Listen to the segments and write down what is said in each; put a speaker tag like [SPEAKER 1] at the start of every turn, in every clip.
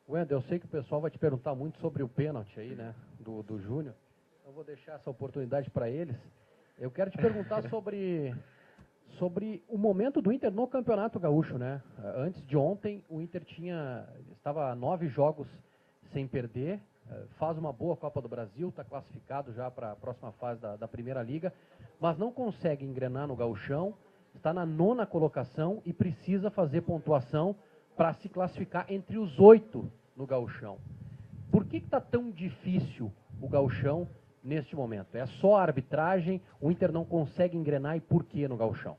[SPEAKER 1] Wendel, eu sei que o pessoal vai te perguntar muito sobre o pênalti aí, né, do Júnior. Eu vou deixar essa oportunidade para eles. Eu quero te perguntar sobre o momento do Inter no Campeonato Gaúcho, né? Antes de ontem, o Inter estava a 9 jogos sem perder, faz uma boa Copa do Brasil, está classificado já para a próxima fase da Primeira Liga, mas não consegue engrenar no Gauchão, está na 9ª colocação e precisa fazer pontuação para se classificar entre os 8 no Gauchão. Por que está tão difícil o Gauchão neste momento? É só a arbitragem, o Inter não consegue engrenar e por que no Gauchão?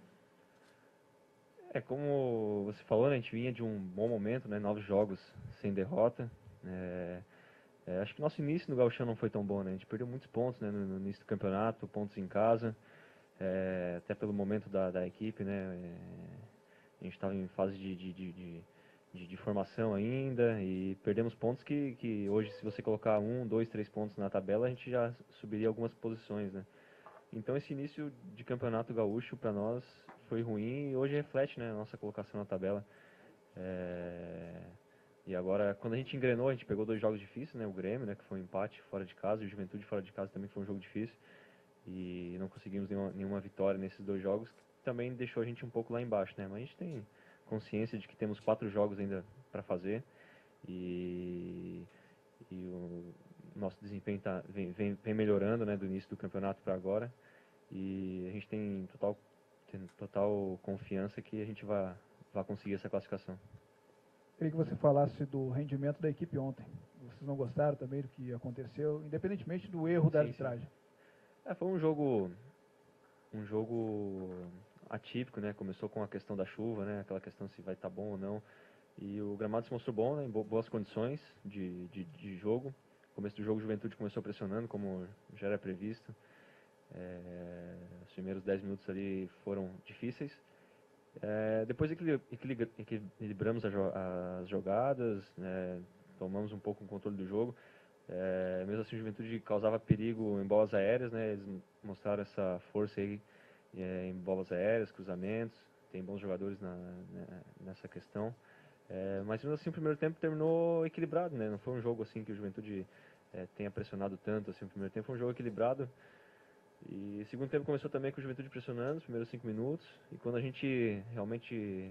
[SPEAKER 2] Como você falou, né, a gente vinha de um bom momento, né, 9 jogos sem derrota. Acho que nosso início no Gauchão não foi tão bom, né, a gente perdeu muitos pontos, né, no início do campeonato, pontos em casa, até pelo momento da equipe, né, a gente estava em fase de formação ainda e perdemos pontos que hoje, se você colocar 1, 2, 3 pontos na tabela, a gente já subiria algumas posições, né. Então esse início de campeonato gaúcho para nós foi ruim e hoje reflete, né, a nossa colocação na tabela. E agora, quando a gente engrenou, a gente pegou 2 jogos difíceis, né, o Grêmio, né, que foi um empate fora de casa, e o Juventude fora de casa também foi um jogo difícil. E não conseguimos nenhuma vitória nesses 2 jogos, que também deixou a gente um pouco lá embaixo, né. Mas a gente tem consciência de que temos 4 jogos ainda para fazer e o nosso desempenho vem melhorando, né, do início do campeonato para agora. E a gente tem total confiança que a gente vai conseguir essa classificação.
[SPEAKER 3] Queria que você falasse do rendimento da equipe ontem. Vocês não gostaram também do que aconteceu, independentemente do erro da arbitragem?
[SPEAKER 2] Foi um jogo atípico, né? Começou com a questão da chuva, né? Aquela questão se vai estar bom ou não. E o gramado se mostrou bom, né? Em boas condições de jogo. No começo do jogo, o Juventude começou pressionando, como já era previsto. Os primeiros 10 minutos ali foram difíceis. Depois equilibramos as jogadas, né? Tomamos um pouco o controle do jogo. Mesmo assim, o Juventude causava perigo em bolas aéreas, né? Eles mostraram essa força aí em bolas aéreas, cruzamentos. Tem bons jogadores nessa questão. Mas mesmo assim, o primeiro tempo terminou equilibrado, né? Não foi um jogo assim que o Juventude tenha pressionado tanto assim. O primeiro tempo foi um jogo equilibrado. E o segundo tempo começou também com o Juventude pressionando os primeiros 5 minutos. E quando a gente realmente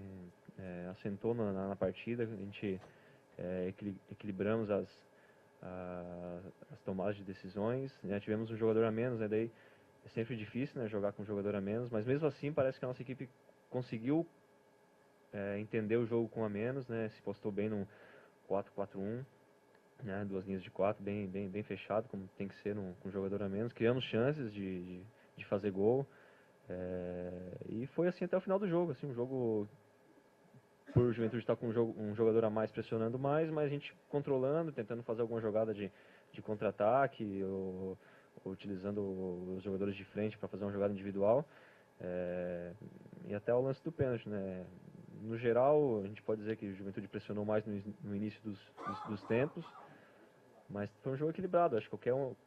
[SPEAKER 2] assentou na partida, a gente equilibramos as tomadas de decisões, né? Tivemos um jogador a menos, né? Daí é sempre difícil, né, jogar com um jogador a menos, mas mesmo assim parece que a nossa equipe conseguiu entender o jogo com a menos, né? Se postou bem no 4-4-1, né? 2 linhas de 4, bem fechado, como tem que ser com um jogador a menos. Criamos chances de fazer gol, e foi assim até o final do jogo, assim, um jogo por Juventude estar com um jogador a mais pressionando mais, mas a gente controlando, tentando fazer alguma jogada de contra-ataque, ou utilizando os jogadores de frente para fazer uma jogada individual, e até o lance do pênalti, né? No geral, a gente pode dizer que o Juventude pressionou mais no início dos tempos, mas foi um jogo equilibrado. Acho que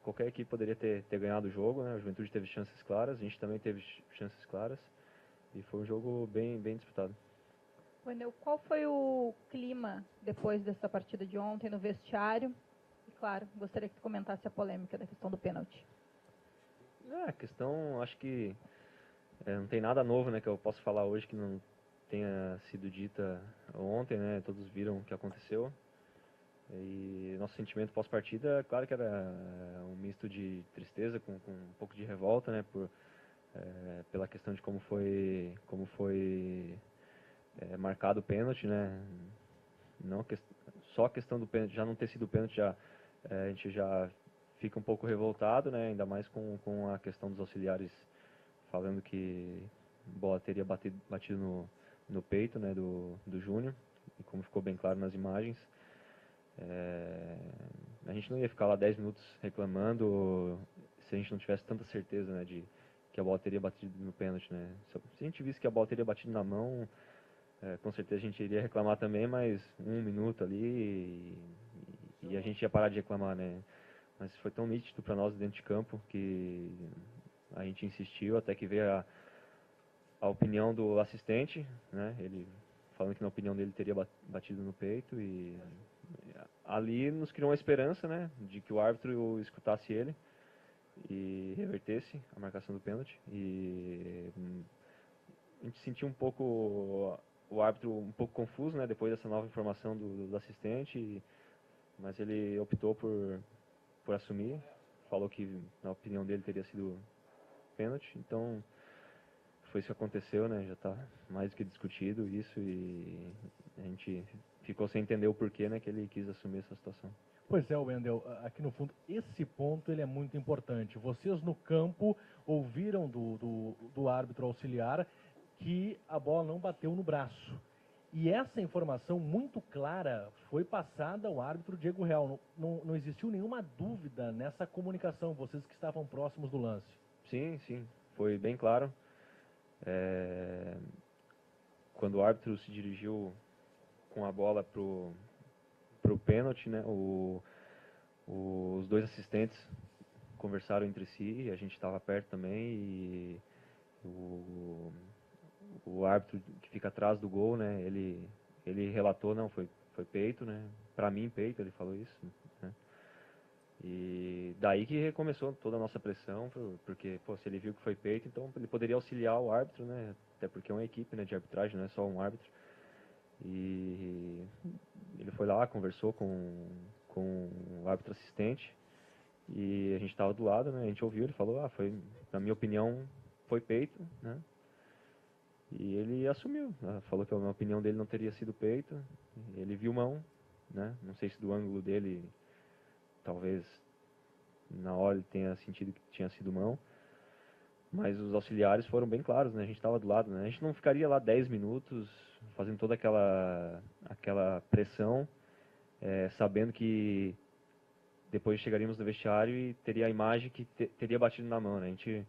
[SPEAKER 2] qualquer equipe poderia ter ganhado o jogo, né? A Juventude teve chances claras, a gente também teve chances claras, e foi um jogo bem disputado.
[SPEAKER 4] Wendel, qual foi o clima depois dessa partida de ontem no vestiário? E, claro, gostaria que tu comentasse a polêmica da questão do pênalti.
[SPEAKER 2] A questão, acho que não tem nada novo, né, que eu posso falar hoje que não tenha sido dita ontem, né? Todos viram o que aconteceu. E nosso sentimento pós-partida, claro que era um misto de tristeza com um pouco de revolta, né, pela questão de como foi marcado o pênalti, né? Não só a questão do pênalti, já não ter sido pênalti, a gente já fica um pouco revoltado, né? Ainda mais com a questão dos auxiliares falando que a bola teria batido no peito, né, do Júnior, e como ficou bem claro nas imagens. A gente não ia ficar lá 10 minutos reclamando se a gente não tivesse tanta certeza, né, de que a bola teria batido no pênalti, né? Se a gente visse que a bola teria batido na mão, com certeza a gente iria reclamar também, mas 1 minuto ali e a gente ia parar de reclamar, né? Mas foi tão nítido para nós dentro de campo que a gente insistiu até que veio a opinião do assistente, né? Ele falando que na opinião dele teria batido no peito, e ali nos criou uma esperança, né, de que o árbitro escutasse ele e revertesse a marcação do pênalti. E a gente sentiu um pouco o árbitro um pouco confuso, né, depois dessa nova informação do assistente, mas ele optou por assumir, falou que na opinião dele teria sido pênalti. Então foi isso que aconteceu, né, já está mais do que discutido isso, e a gente ficou sem entender o porquê, né, que ele quis assumir essa situação.
[SPEAKER 5] Pois é, Wendel, aqui no fundo, esse ponto ele é muito importante. Vocês no campo ouviram do árbitro auxiliar que a bola não bateu no braço. E essa informação muito clara foi passada ao árbitro Diego Real. Não existiu nenhuma dúvida nessa comunicação, vocês que estavam próximos do lance.
[SPEAKER 2] Sim, foi bem claro. Quando o árbitro se dirigiu com a bola pro pênalti, né, os dois assistentes conversaram entre si, a gente estava perto também, e o árbitro que fica atrás do gol, né, ele relatou, não, foi peito, né, para mim peito, ele falou isso, né, e daí que recomeçou toda a nossa pressão, porque, pô, se ele viu que foi peito, então ele poderia auxiliar o árbitro, né, até porque é uma equipe, né, de arbitragem, não é só um árbitro. E ele foi lá, conversou com o árbitro assistente, e a gente estava do lado, né, a gente ouviu, ele falou, na minha opinião, foi peito, né, e ele assumiu, né, falou que a opinião dele não teria sido peito, ele viu mão, né, não sei se do ângulo dele, talvez na hora ele tenha sentido que tinha sido mão, mas os auxiliares foram bem claros, né, a gente estava do lado, né, a gente não ficaria lá 10 minutos fazendo toda aquela pressão, sabendo que depois chegaríamos no vestiário e teria a imagem que teria batido na mão, né? A gente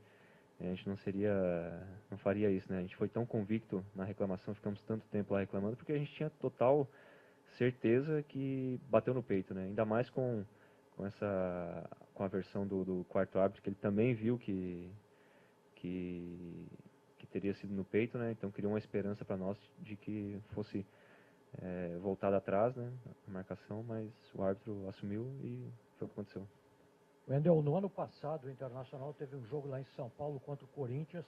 [SPEAKER 2] não faria isso, né? A gente foi tão convicto na reclamação, ficamos tanto tempo lá reclamando, porque a gente tinha total certeza que bateu no peito, né? Ainda mais com a versão do quarto árbitro, que ele também viu que teria sido no peito, né? Então criou uma esperança para nós de que fosse voltado atrás, né, a marcação, mas o árbitro assumiu e foi o que aconteceu.
[SPEAKER 6] Wendel, no ano passado o Internacional teve um jogo lá em São Paulo contra o Corinthians,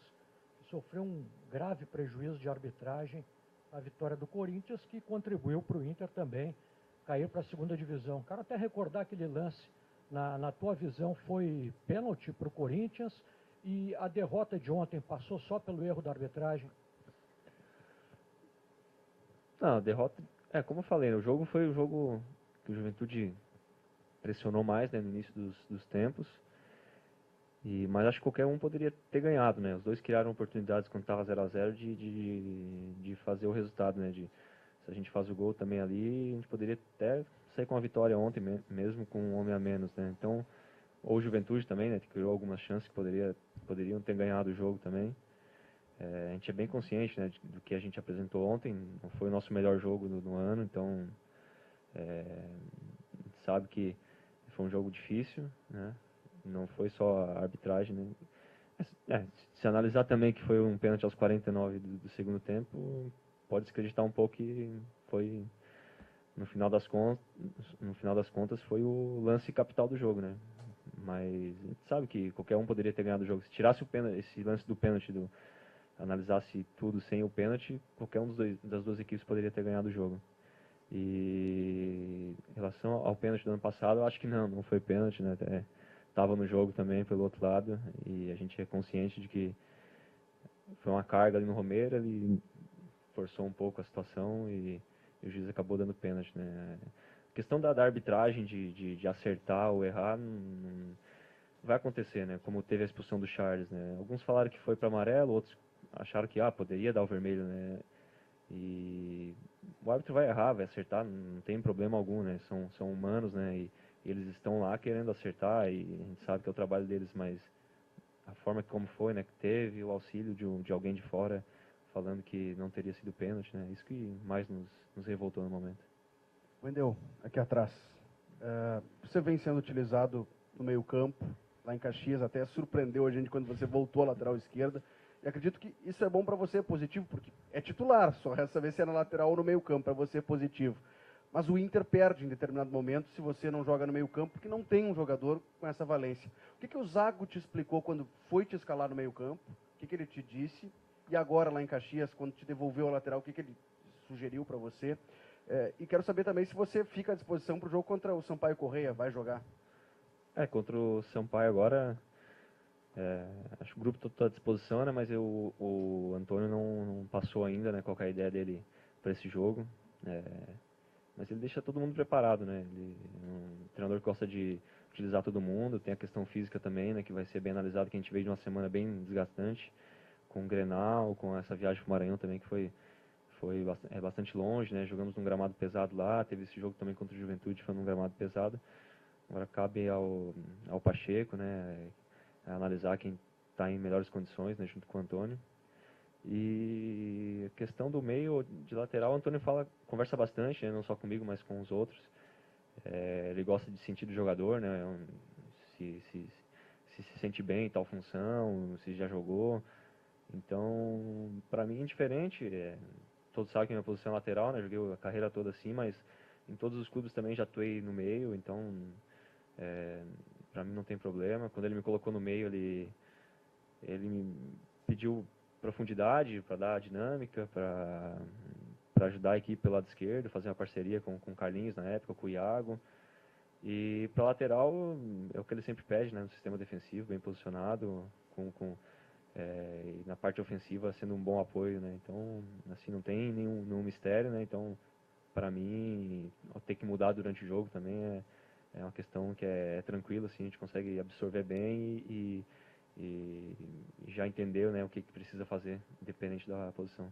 [SPEAKER 6] que sofreu um grave prejuízo de arbitragem, a vitória do Corinthians, que contribuiu para o Inter também cair para a segunda divisão. Quero até recordar aquele lance, na tua visão foi pênalti para o Corinthians, e a derrota de ontem passou só pelo erro da arbitragem?
[SPEAKER 2] Não, a derrota, como eu falei, o jogo foi o jogo que o Juventude pressionou mais, né, no início dos tempos, mas acho que qualquer um poderia ter ganhado, né, os dois criaram oportunidades quando estava 0 a 0 de fazer o resultado, né, se a gente faz o gol também ali, a gente poderia até sair com a vitória ontem mesmo com um homem a menos, né, então, ou o Juventude também, né, que criou algumas chances que poderiam ter ganhado o jogo também. A gente é bem consciente, né, do que a gente apresentou ontem, não foi o nosso melhor jogo do ano, então a gente sabe que foi um jogo difícil, né, não foi só a arbitragem, né. Se analisar também que foi um pênalti aos 49 do segundo tempo, pode-se acreditar um pouco que foi, no final das contas, foi o lance capital do jogo, né, mas a gente sabe que qualquer um poderia ter ganhado o jogo. Se tirasse esse lance do pênalti, analisasse tudo sem o pênalti, qualquer um das duas equipes poderia ter ganhado o jogo. E em relação ao pênalti do ano passado, eu acho que não foi pênalti, né? Estava no jogo também pelo outro lado, e a gente é consciente de que foi uma carga ali no Romero, ele forçou um pouco a situação e o juiz acabou dando pênalti, né? A questão da arbitragem, de acertar ou errar, não vai acontecer, né? Como teve a expulsão do Charles, né? Alguns falaram que foi para amarelo, outros acharam que poderia dar o vermelho, né? E o árbitro vai errar, vai acertar, não tem problema algum, né? São humanos, né? E eles estão lá querendo acertar, e a gente sabe que é o trabalho deles, mas a forma como foi, né? Que teve o auxílio de alguém de fora falando que não teria sido pênalti, né? Isso que mais nos revoltou no momento.
[SPEAKER 7] Wendel, aqui atrás. Você vem sendo utilizado no meio campo, lá em Caxias, até surpreendeu a gente quando você voltou à lateral esquerda. E acredito que isso é bom para você, positivo, porque é titular, só resta saber se é na lateral ou no meio campo, para você é positivo. mas o Inter perde em determinado momento se você não joga no meio campo, porque não tem um jogador com essa valência. O que o Zago te explicou quando foi te escalar no meio campo? O que ele te disse? E agora lá em Caxias, quando te devolveu a lateral, o que ele sugeriu para você? E quero saber também se você fica à disposição para o jogo contra o Sampaio Correia, vai jogar?
[SPEAKER 2] Contra o Sampaio agora, acho que o grupo todo está à disposição, né, mas o Antônio não passou ainda, né, qual que é a ideia dele para esse jogo. Mas ele deixa todo mundo preparado, né? Ele é um treinador que gosta de utilizar todo mundo, tem a questão física também, né, que vai ser bem analisado, que a gente veio de uma semana bem desgastante, com o Grenal, com essa viagem para o Maranhão também, que foi bastante longe, né? Jogamos num gramado pesado lá, teve esse jogo também contra o Juventude, foi num gramado pesado. Agora cabe ao Pacheco, né, analisar quem está em melhores condições, né, junto com o Antônio. E a questão do meio de lateral, o Antônio conversa bastante, né, não só comigo, mas com os outros. Ele gosta de sentir do jogador, né, se sente bem em tal função, se já jogou. Então, para mim é indiferente. Todos sabem que minha posição é lateral, né, joguei a carreira toda assim, mas em todos os clubes também já atuei no meio, então para mim não tem problema. Quando ele me colocou no meio, ele me pediu profundidade para dar dinâmica, para ajudar a equipe pelo lado esquerdo, fazer uma parceria com o Carlinhos na época, com o Iago. E para lateral é o que ele sempre pede, né, no sistema defensivo, bem posicionado, e na parte ofensiva sendo um bom apoio, né? Então, assim, não tem nenhum mistério, né? Então, para mim, ter que mudar durante o jogo também é uma questão que é tranquila, assim, a gente consegue absorver bem e já entendeu, né, o que precisa fazer, independente da posição.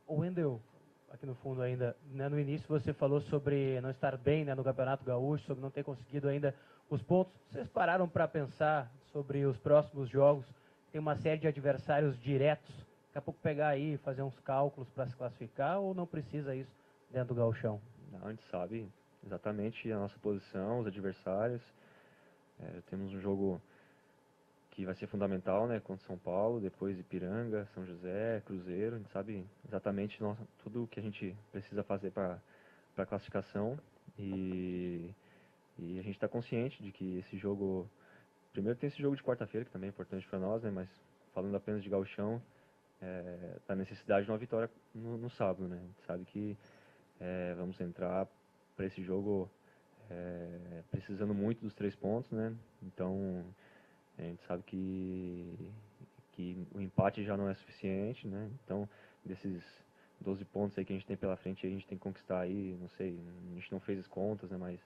[SPEAKER 8] O Wendel, aqui no fundo ainda, né, no início você falou sobre não estar bem, né, no Campeonato Gaúcho, sobre não ter conseguido ainda os pontos. Vocês pararam para pensar sobre os próximos jogos? Tem uma série de adversários diretos, daqui a pouco pegar aí e fazer uns cálculos para se classificar, ou não precisa isso dentro do gauchão?
[SPEAKER 2] Não, a gente sabe exatamente a nossa posição, os adversários. Temos um jogo que vai ser fundamental, né, contra São Paulo, depois Ipiranga, São José, Cruzeiro. A gente sabe exatamente tudo o que a gente precisa fazer para a classificação e a gente está consciente de que esse jogo... Primeiro tem esse jogo de quarta-feira, que também é importante para nós, né? Mas falando apenas de gauchão, a necessidade de uma vitória no sábado, né? A gente sabe que vamos entrar para esse jogo precisando muito dos 3 pontos, né? Então, a gente sabe que o empate já não é suficiente, né? Então, desses 12 pontos aí que a gente tem pela frente, a gente tem que conquistar aí, não sei, a gente não fez as contas, né? Mas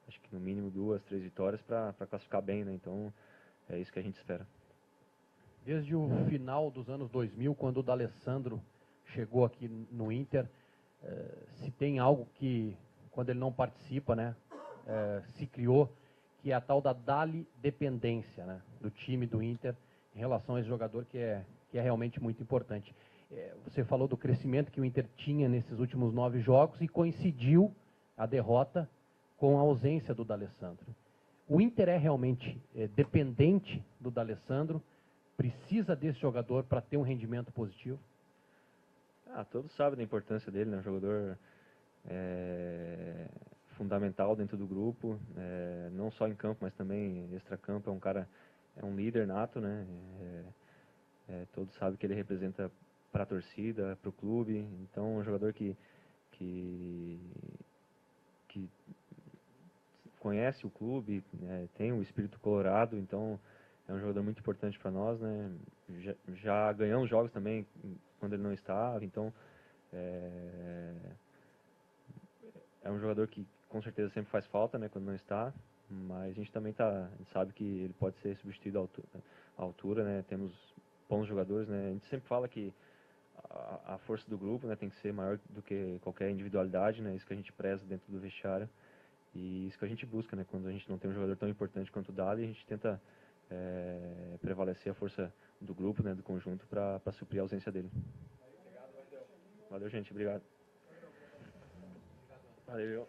[SPEAKER 2] acho que no mínimo 2, 3 vitórias para classificar bem, né? Então, é isso que a gente espera.
[SPEAKER 1] Desde o final dos anos 2000, quando o D'Alessandro chegou aqui no Inter, se tem algo que, quando ele não participa, né, se criou, que é a tal da dependência, né, do time do Inter em relação a esse jogador que é realmente muito importante. Você falou do crescimento que o Inter tinha nesses últimos 9 jogos e coincidiu a derrota com a ausência do D'Alessandro. O Inter é realmente dependente do D'Alessandro, precisa desse jogador para ter um rendimento positivo?
[SPEAKER 2] Todos sabem da importância dele, né? Um jogador fundamental dentro do grupo, não só em campo, mas também extra-campo. É um líder nato, né? Todos sabem que ele representa para a torcida, para o clube. Então, é um jogador que conhece o clube, tem o espírito colorado, então é um jogador muito importante para nós, né? Já ganhamos jogos também quando ele não estava, então é um jogador que com certeza sempre faz falta, né, quando não está, mas a gente também a gente sabe que ele pode ser substituído à altura, né? Temos bons jogadores, né? A gente sempre fala que a força do grupo, né, tem que ser maior do que qualquer individualidade, né? Isso que a gente preza dentro do vestiário. E isso que a gente busca, né? Quando a gente não tem um jogador tão importante quanto o Dali, a gente tenta prevalecer a força do grupo, né, do conjunto, para suprir a ausência dele. Valeu, gente. Obrigado. Valeu.